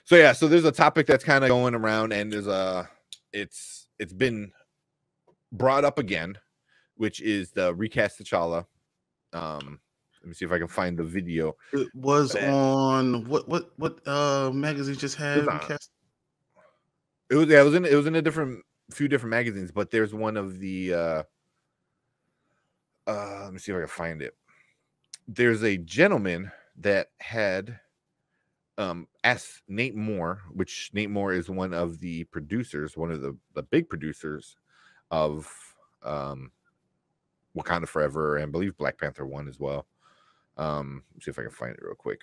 So yeah, so there's a topic that's kind of going around, and there's it's been brought up again, which is the RecastTChalla. Let me see if I can find the video. It was on what magazine just had recast? It was in a few different magazines, but there's one of the let me see if I can find it. There's a gentleman that had asked Nate Moore, which Nate Moore is one of the producers, one of the big producers of Wakanda Forever, and I believe Black Panther 1 as well. Let's see if I can find it real quick.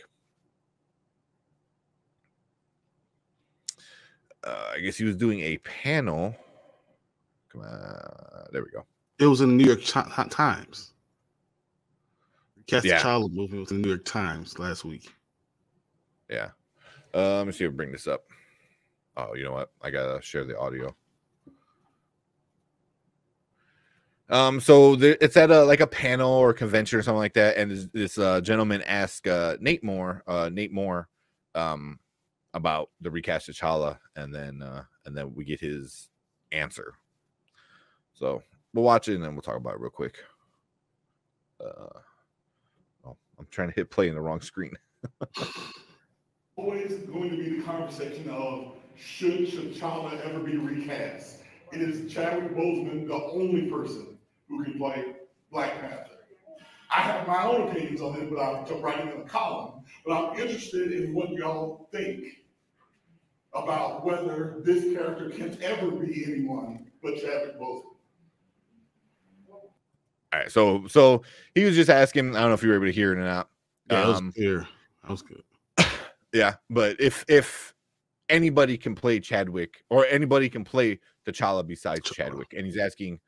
I guess he was doing a panel. Come on, there we go. It was in the New York Times. RecastTChalla movie was in the New York Times last week. Yeah. Let me see if I bring this up. Oh, you know what? I gotta share the audio. So it's at a panel or convention or something like that, and this gentleman asked Nate Moore about the RecastTChalla, and then we get his answer. So we'll watch it and then we'll talk about it real quick. I'm trying to hit play in the wrong screen. Always going to be the conversation of should T'Challa ever be recast? It is Chadwick Boseman, the only person who can play Black Panther. I have my own opinions on it, but I'm writing in a column. But I'm interested in what y'all think about whether this character can ever be anyone but Chadwick Boseman. All right, so he was just asking. I don't know if you were able to hear it or not. Yeah, it was clear. That was good. Yeah, but if anybody can play Chadwick, or anybody can play T'Challa besides Chadwick, and he's asking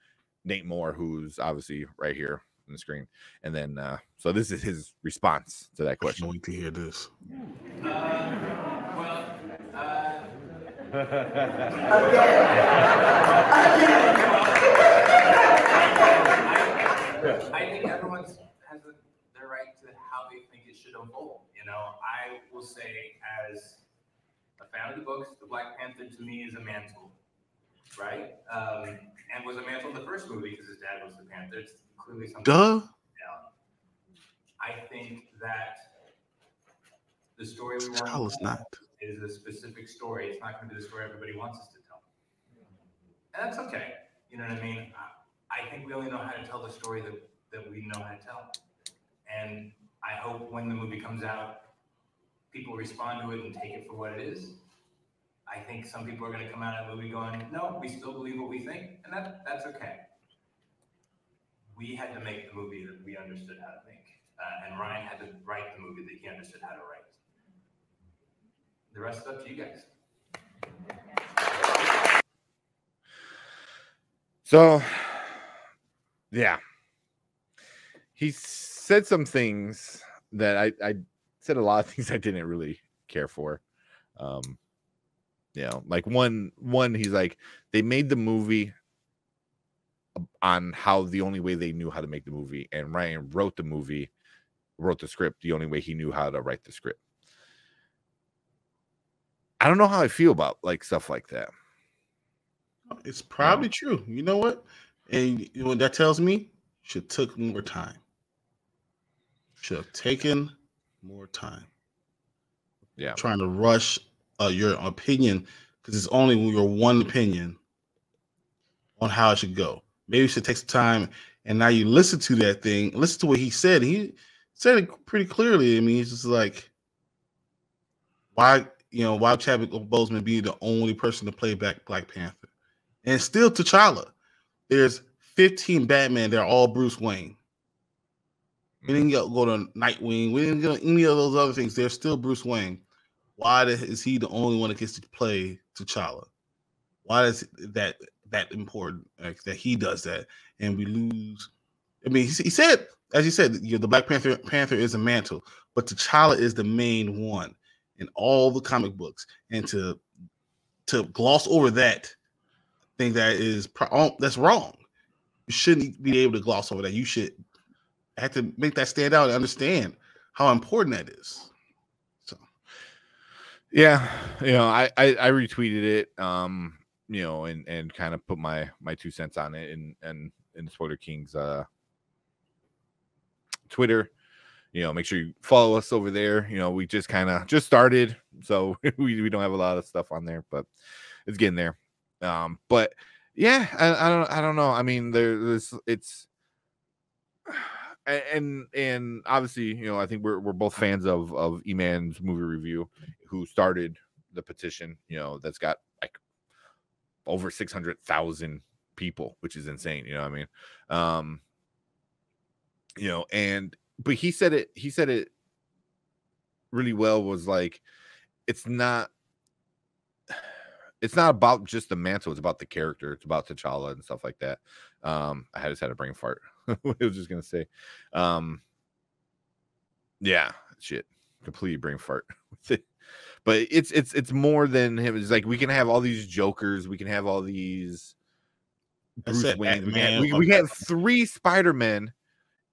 Nate Moore, who's obviously right here on the screen, and then so this is his response to that question. I'm waiting to hear this. I think everyone has their right to how they think it should unfold. You know, I will say, as a fan of the books, the Black Panther to me is a mantle, right? And was a mantle in the first movie because his dad was the Panther. It's clearly something. Duh. Yeah. I think that the story we want to tell is a specific story. It's not going to be the story everybody wants us to tell, and that's okay. You know what I mean? I think we only know how to tell the story that we know how to tell. And I hope when the movie comes out, people respond to it and take it for what it is. I think some people are going to come out of the movie going, no, we still believe what we think, and that's okay. We had to make the movie that we understood how to make. And Ryan had to write the movie that he understood how to write. The rest is up to you guys. So, yeah, he said some things that I said a lot of things I didn't really care for. You know, like one, he's like, they made the movie on how the only way they knew how to make the movie, and Ryan wrote the script the only way he knew how to write the script. I don't know how I feel about like stuff like that. It's probably true. You know what? And you know what that tells me? Should took more time. Should have taken more time. Yeah. Trying to rush your opinion because it's only your one opinion on how it should go. Maybe you should take some time and now you listen to that thing, listen to what he said. He said it pretty clearly. I mean, he's just like, why Chadwick Boseman be the only person to play back Black Panther? And still T'Challa. There's 15 Batman. They're all Bruce Wayne. We didn't go to Nightwing. We didn't go any of those other things. They're still Bruce Wayne. Why is he the only one that gets to play T'Challa? Why is that important that he does that and we lose? I mean, he said, as you said, the Black Panther is a mantle, but T'Challa is the main one in all the comic books. And to gloss over that, I think that's wrong. You shouldn't be able to gloss over that. You should have to make that stand out and understand how important that is. So, Yeah, I retweeted it, and kind of put my 2 cents on it, and in Spoiler King's Twitter. Make sure you follow us over there. We just kind of just started, so we don't have a lot of stuff on there, but it's getting there. But yeah, I don't know. I mean, it's and obviously, I think we're both fans of E-Man's movie review, who started the petition. That's got like over 600,000 people, which is insane. You know what I mean? But he said it really well. Was like, it's not about just the mantle. It's about the character. It's about T'Challa and stuff like that. I just had a brain fart. I was just gonna say, yeah, shit, complete brain fart. But it's more than him. It's like, we can have all these Jokers. We can have all these Bruce Wayne. We have 3 Spider-Men.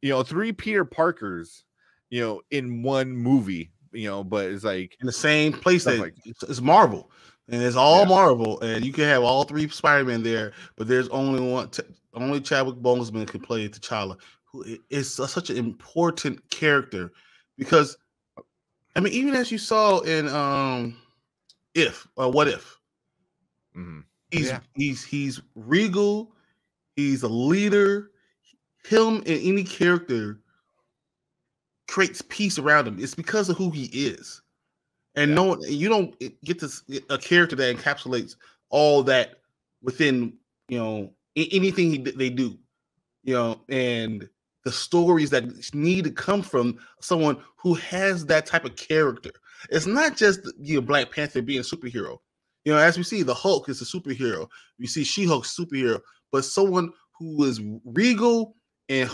3 Peter Parkers, in one movie, but it's like in the same place that like, it's Marvel, and it's all Marvel, and you can have all 3 Spider-Man there, but there's only one. Only Chadwick Boseman can play T'Challa, who is such an important character, because, I mean, even as you saw in What If, he's regal, he's a leader. Him and any character creates peace around him. It's because of who he is. And you don't get a character that encapsulates all that within, anything they do, and the stories that need to come from someone who has that type of character. It's not just Black Panther being a superhero. As we see, the Hulk is a superhero. We see She-Hulk's superhero, but someone who is regal and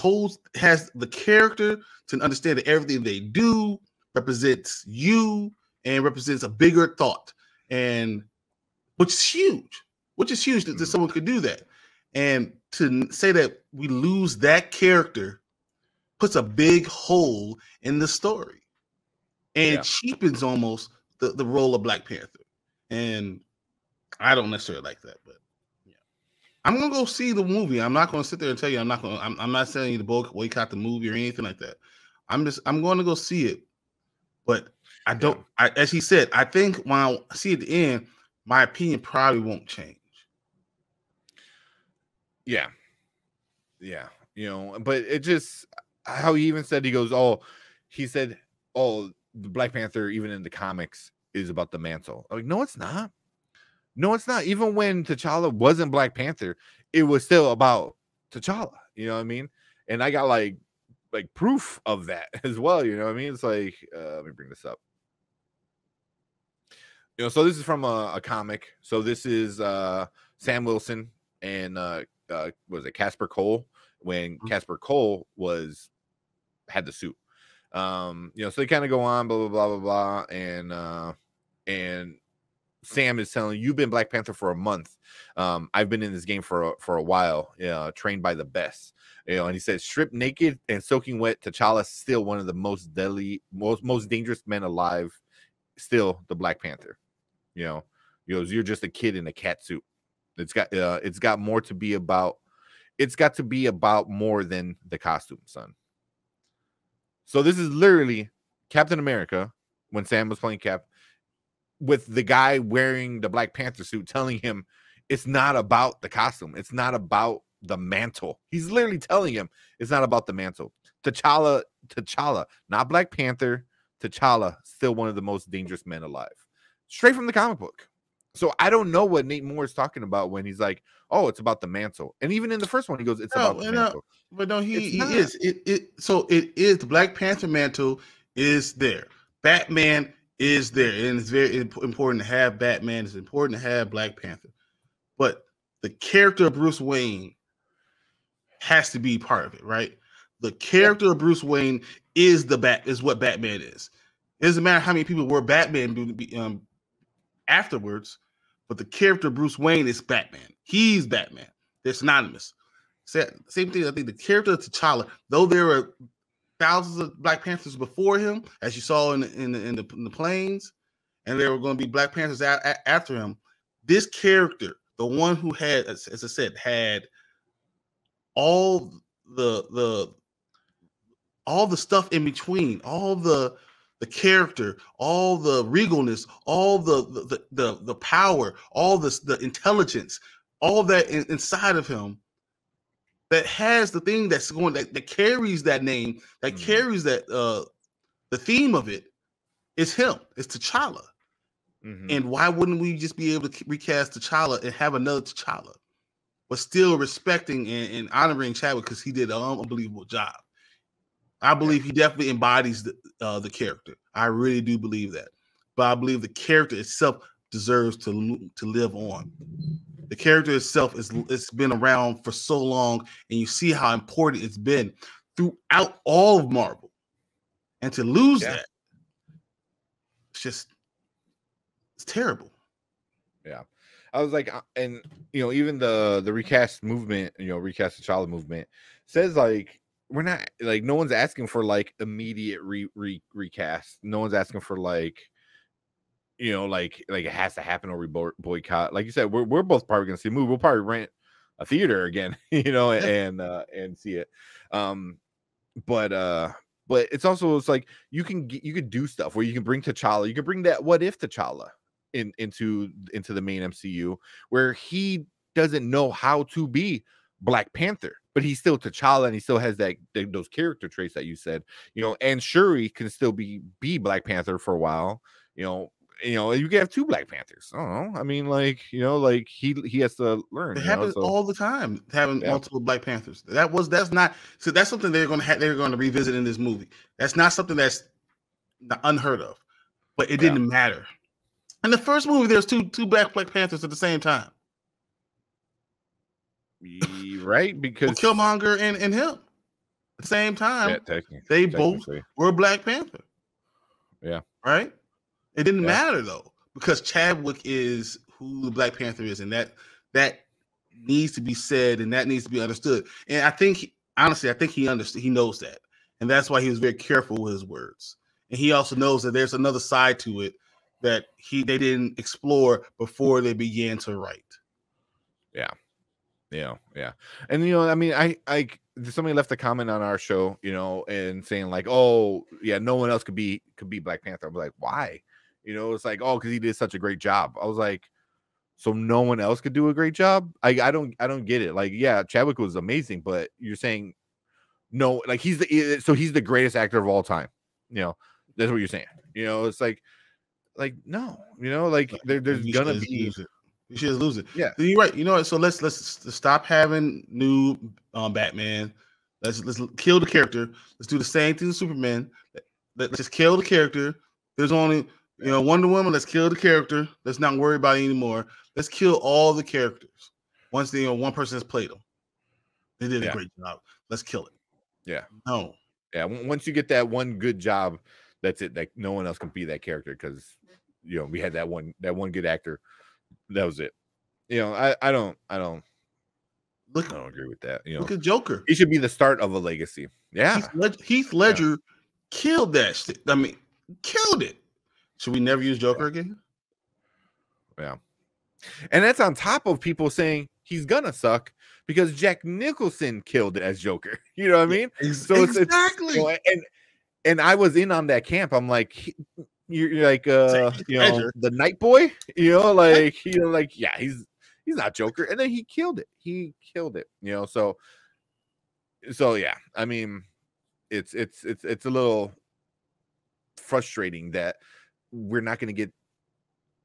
has the character to understand that everything they do represents you and represents a bigger thought, and which is huge that someone could do that. And to say that we lose that character puts a big hole in the story, and it cheapens almost the role of Black Panther. And I don't necessarily like that, but I'm gonna go see the movie. I'm not gonna sit there and tell you I'm not telling you to boycott the movie or anything like that. I'm going to go see it. But I don't. As he said, I think when I see at the end, my opinion probably won't change. Yeah. But it just, how he even said, he goes, the Black Panther, even in the comics, is about the mantle. I'm like, no, it's not. No, it's not. Even when T'Challa wasn't Black Panther, it was still about T'Challa. You know what I mean? And I got like proof of that as well. You know what I mean? It's like, let me bring this up. So this is from a comic. So this is Sam Wilson and was it Casper Cole, when Casper Cole had the suit. So they kind of go on, blah blah blah blah blah, and Sam is telling, you've been Black Panther for a month. I've been in this game for a while, trained by the best. And he says, stripped naked and soaking wet, T'Challa is still one of the most deadly, most dangerous men alive. Still the Black Panther. He goes, you're just a kid in a cat suit. It's got more to be about. It's got to be about more than the costume, son. So this is literally Captain America, when Sam was playing Cap, with the guy wearing the Black Panther suit telling him it's not about the costume. It's not about the mantle. He's literally telling him it's not about the mantle. T'Challa, not Black Panther. T'Challa, still one of the most dangerous men alive. Straight from the comic book. So I don't know what Nate Moore is talking about when he's like, oh, it's about the mantle. And even in the first one, he goes, it's about the mantle. But no, he is. So it is, the Black Panther mantle is there. Batman is there. And it's very important to have Batman. It's important to have Black Panther. But the character of Bruce Wayne has to be part of it, right? The character of Bruce Wayne is what Batman is. It doesn't matter how many people were Batman afterwards, but the character of Bruce Wayne is Batman. He's Batman. They're synonymous. Same thing. I think the character of T'Challa, though there were thousands of Black Panthers before him, as you saw in the planes, and there were going to be Black Panthers after him. This character, the one who had, as I said, had all the stuff in between, all the character, all the regalness, all the power, all the intelligence, all that inside of him, that has the thing that's going that carries that name, that carries that the theme of it is him. It's T'Challa. And why wouldn't we just be able to recast T'Challa and have another T'Challa, but still respecting and honoring Chadwick because he did an unbelievable job. I believe he definitely embodies the character. I really do believe that. But I believe the character itself deserves to live on. The character itself it's been around for so long, and you see how important it's been throughout all of Marvel. And to lose that, it's terrible. Yeah. I was like, and even the recast movement, recast T'Challa movement says like, we're not like, no one's asking for like immediate recast. No one's asking for like, like it has to happen or we boycott. Like you said, we're both probably gonna see a movie. We'll probably rent a theater again, and see it. But it's also, it's like you could do stuff where you can bring T'Challa, you can bring that what if T'Challa into the main MCU, where he doesn't know how to be Black Panther, but he's still T'Challa and he still has those character traits that you said, and Shuri can still be Black Panther for a while, you can have two Black Panthers. I don't know. I mean, like, like he has to learn. It happens all the time, having multiple Black Panthers. That's something they're going to revisit in this movie. That's not something that's unheard of, but it didn't matter. In the first movie, there's two Black Panthers at the same time. Right? Because Killmonger and him at the same time. Yeah, they both were Black Panther. Yeah. Right? It didn't matter though, because Chadwick is who the Black Panther is, and that needs to be said and that needs to be understood. And I think he knows that. And that's why he was very careful with his words. And he also knows that there's another side to it that they didn't explore before they began to write. Yeah. And I mean, I somebody left a comment on our show, and saying like, oh yeah, no one else could be Black Panther. I'm like, why? It's like, oh, because he did such a great job. I was like, so no one else could do a great job? I don't get it. Like, yeah, Chadwick was amazing, but you're saying no, like he's the greatest actor of all time. That's what you're saying. It's like no, like there's gonna be. You should lose it. Yeah, you're right. You know what? So let's stop having new Batman. Let's kill the character. Let's do the same thing to Superman. Let's just kill the character. There's only Wonder Woman. Let's kill the character. Let's not worry about it anymore. Let's kill all the characters. Once one person has played them, they did a great job. Let's kill it. Yeah. No. Yeah. Once you get that one good job, that's it. Like no one else can be that character because we had that one good actor. That was it. I don't agree with that. Look at Joker. He should be the start of a legacy. Yeah. Heath Ledger killed that shit. I mean, killed it. Should we never use Joker again? Yeah. And that's on top of people saying he's gonna suck because Jack Nicholson killed it as Joker. You know what I mean? So exactly. And I was in on that camp. I'm like, you're like the Night Boy, yeah, he's not Joker, and then he killed it. So yeah, I mean, it's a little frustrating that we're not going to get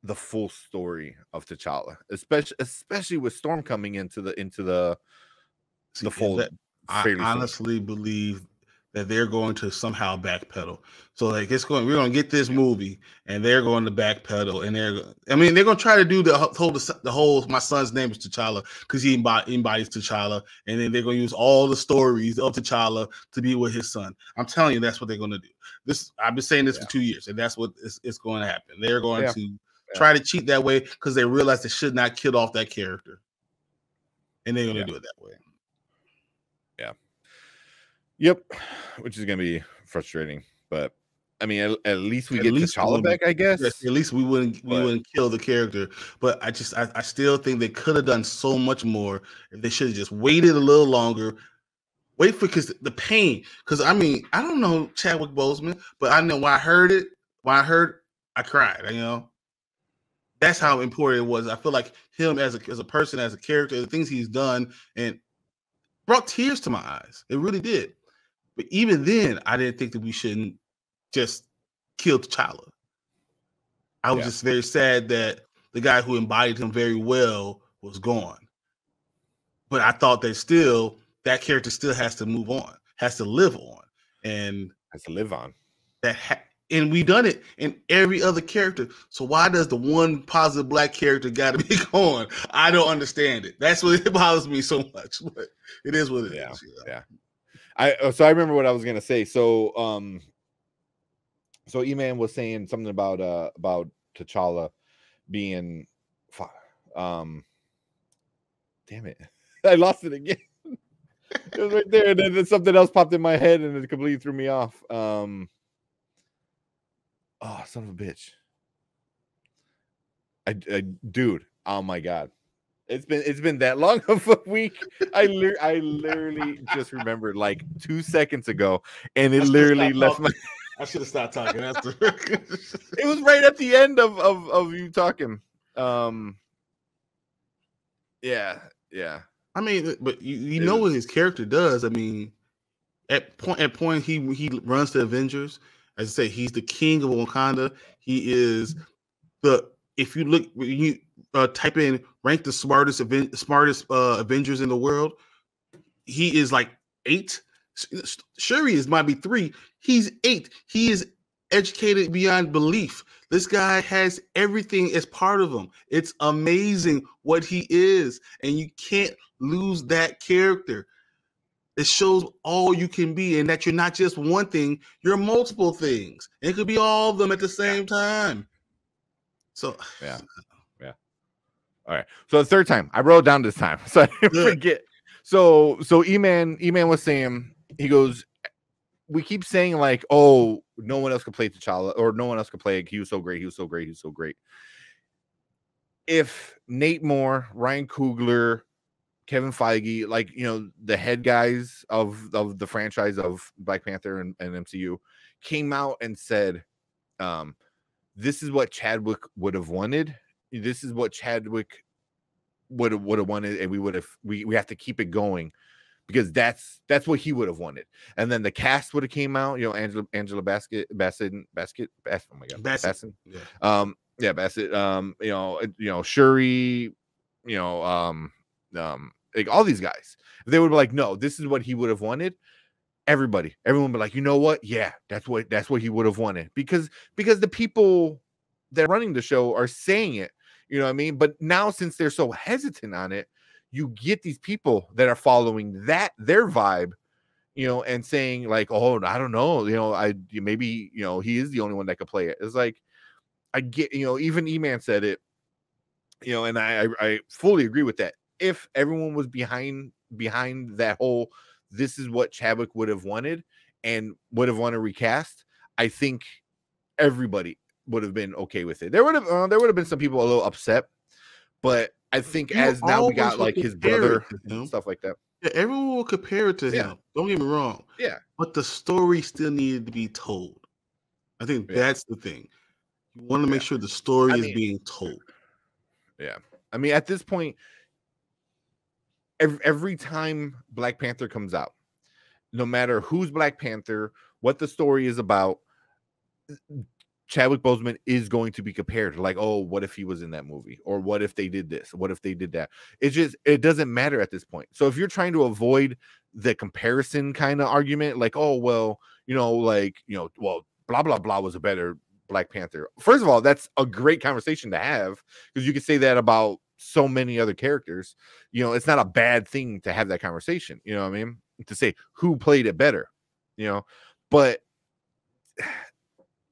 the full story of T'Challa, especially with Storm coming into the fold. I honestly believe that they're going to somehow backpedal. So like we're going to get this movie and they're going to backpedal, and they're going to try to do the whole my son's name is T'Challa because he embodies T'Challa, and then they're going to use all the stories of T'Challa to be with his son. I'm telling you, that's what they're going to do. I've been saying this for 2 years, and that's what it's going to happen. They're going to try to cheat that way because they realize they should not kill off that character, and they're going to do it that way. Yeah. Yep, which is gonna be frustrating, but I mean, at least we At get least T'Challa back, I guess. Yes, at least we wouldn't kill the character. But I still think they could have done so much more if they should have just waited a little longer. Wait for because the pain. Because I mean, I don't know Chadwick Boseman, but I know when I heard it, I cried. You know, that's how important it was. I feel like him as a person, as a character, the things he's done, and brought tears to my eyes. It really did. But even then, I didn't think that we shouldn't just kill T'Challa. I was just very sad that the guy who embodied him very well was gone. But I thought that character still has to move on, has to live on, and has to live on. And we've done it in every other character. So why does the one positive Black character got to be gone? I don't understand it. That's what it bothers me so much. But it is what it is. Yeah. So I remember what I was gonna say. So E-Man was saying something about T'Challa being damn it. I lost it again. It was right there, and then something else popped in my head and it completely threw me off. Oh, son of a bitch. Dude, oh my god. It's been that long of a week. I literally just remembered like 2 seconds ago, and it literally left my. I should have stopped talking after. It was right at the end of you talking. Yeah. I mean, but you know what his character does. I mean, at point he runs the Avengers. As I say, he's the king of Wakanda. He is if you look, when you type in rank the smartest Avengers in the world, he is like 8. Shuri might be 3. He's 8. He is educated beyond belief. This guy has everything as part of him. It's amazing what he is, and you can't lose that character. It shows all you can be, and that you're not just one thing, you're multiple things. And it could be all of them at the same time. So yeah. All right. So the third time, I wrote down this time, so I didn't forget. So E-Man was saying, he goes, we keep saying like, oh, no one else could play T'Challa, or no one else could play. He was so great. He was so great. He was so great. If Nate Moore, Ryan Coogler, Kevin Feige, like, you know, the head guys of the franchise of Black Panther and MCU came out and said, this is what Chadwick would have wanted. This is what Chadwick would have wanted, and we have to keep it going because that's what he would have wanted. And then the cast would have came out, you know, Angela Bassett, oh my god, Bassett. Yeah. Bassett, you know, Shuri, you know, like all these guys. If they would be like, no, this is what he would have wanted, everyone would be like, you know what? Yeah, that's what he would have wanted. Because the people that are running the show are saying it, you know what I mean? But now, since they're so hesitant on it, you get these people that are following their vibe, you know, and saying like, oh, I don't know, you know, maybe, you know, he is the only one that could play it. It's like, I get, you know, even E-Man said it, you know, and I fully agree with that. If everyone was behind that whole, this is what Chadwick would have wanted and would have wanted recast, I think everybody would have been okay with it. There would have been some people a little upset, but I think as now we got like his brother and stuff like that. Yeah, everyone will compare it to him. Don't get me wrong. Yeah, but the story still needed to be told. I think that's the thing. You want to make sure the story is being told. Yeah, I mean, at this point, every time Black Panther comes out, no matter who's Black Panther, what the story is about, Chadwick Boseman is going to be compared to like, oh, what if he was in that movie? Or what if they did this? What if they did that? It doesn't matter at this point. So if you're trying to avoid the comparison kind of argument, like, oh, well, you know, like, you know, well, blah, blah, blah was a better Black Panther. First of all, that's a great conversation to have because you could say that about so many other characters. You know, it's not a bad thing to have that conversation. You know what I mean? To say who played it better, you know, but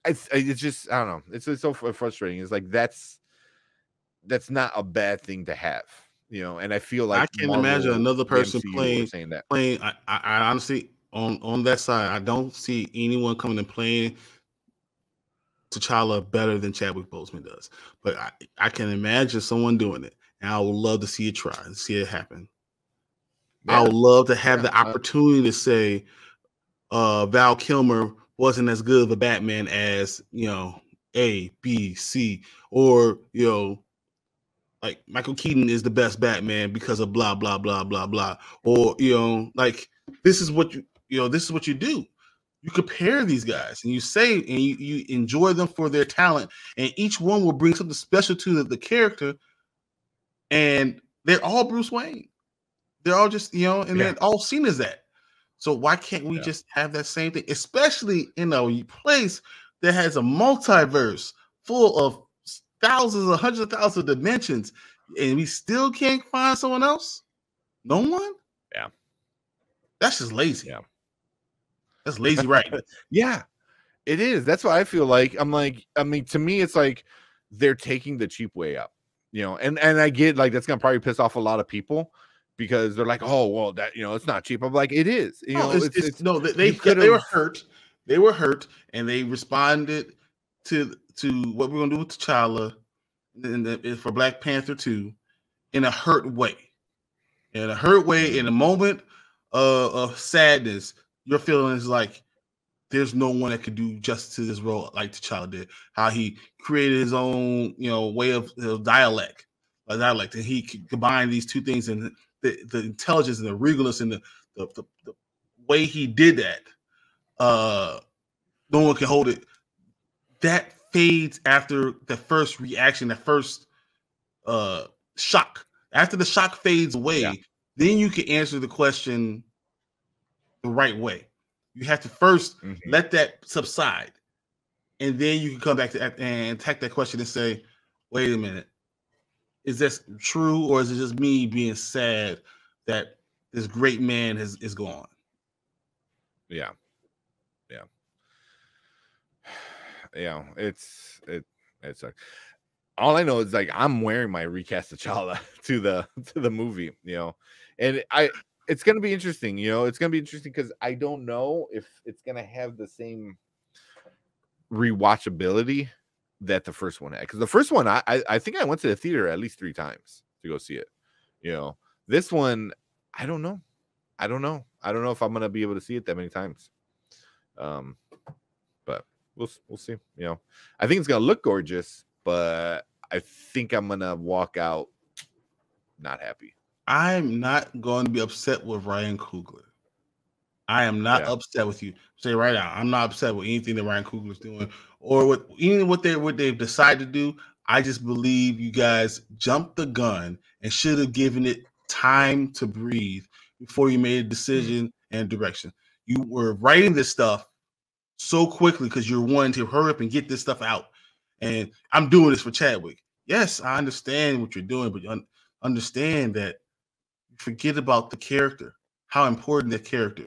it's just, I don't know. It's so frustrating. It's like, that's not a bad thing to have, you know? And I feel like I can't imagine another person playing. I honestly, on that side, I don't see anyone coming and playing T'Challa better than Chadwick Boseman does. But I can imagine someone doing it, and I would love to see it try and see it happen. Yeah. I would love to have the opportunity to say Val Kilmer wasn't as good of a Batman as, you know, A, B, C, or, you know, like Michael Keaton is the best Batman because of blah, blah, blah, blah, blah. Or, you know, like this is what this is what you do. You compare these guys and you say, and you enjoy them for their talent, and each one will bring something special to the character. And they're all Bruce Wayne. They're all just, you know, and they're all seen as that. So why can't we just have that same thing, especially in a place that has a multiverse full of thousands or hundreds of thousands of dimensions, and we still can't find someone else? No one? Yeah. That's just lazy. Yeah. That's lazy writing. Yeah, it is. That's what I feel like. I'm like, I mean, to me, it's like they're taking the cheap way up, you know, and I get like that's gonna probably piss off a lot of people because they're like, oh, well, that, you know, it's not cheap. I'm like, it is. You know, they were hurt. They were hurt, and they responded to what we're gonna do with T'Challa for Black Panther 2 in a hurt way. In a hurt way, in a moment of sadness, your feeling is like there's no one that could do justice to this role like T'Challa did. How he created his own, you know, way of dialect, and he could combine these two things, and the intelligence and the regalness and the way he did that. No one can hold it. That fades after the first reaction, the first shock. After the shock fades away, then you can answer the question the right way. You have to first let that subside, and then you can come back to and attack that question and say, wait a minute, is this true, or is it just me being sad that this great man is gone? Yeah. It's all I know is like I'm wearing my RecastTChalla to the movie, you know, and it's gonna be interesting, you know, it's gonna be interesting because I don't know if it's gonna have the same rewatchability that the first one had. Because the first one, I think I went to the theater at least 3 times to go see it. You know, this one, I don't know if I'm gonna be able to see it that many times. But we'll see. You know, I think it's gonna look gorgeous, but I think I'm gonna walk out not happy. I'm not going to be upset with Ryan Coogler. I am not upset with you. Say right now, I'm not upset with anything that Ryan Coogler is doing, or what they've decided to do. I just believe you guys jumped the gun and should have given it time to breathe before you made a decision and direction. You were writing this stuff so quickly because you're wanting to hurry up and get this stuff out. And I'm doing this for Chadwick. Yes, I understand what you're doing, but understand that you forget about the character, how important that character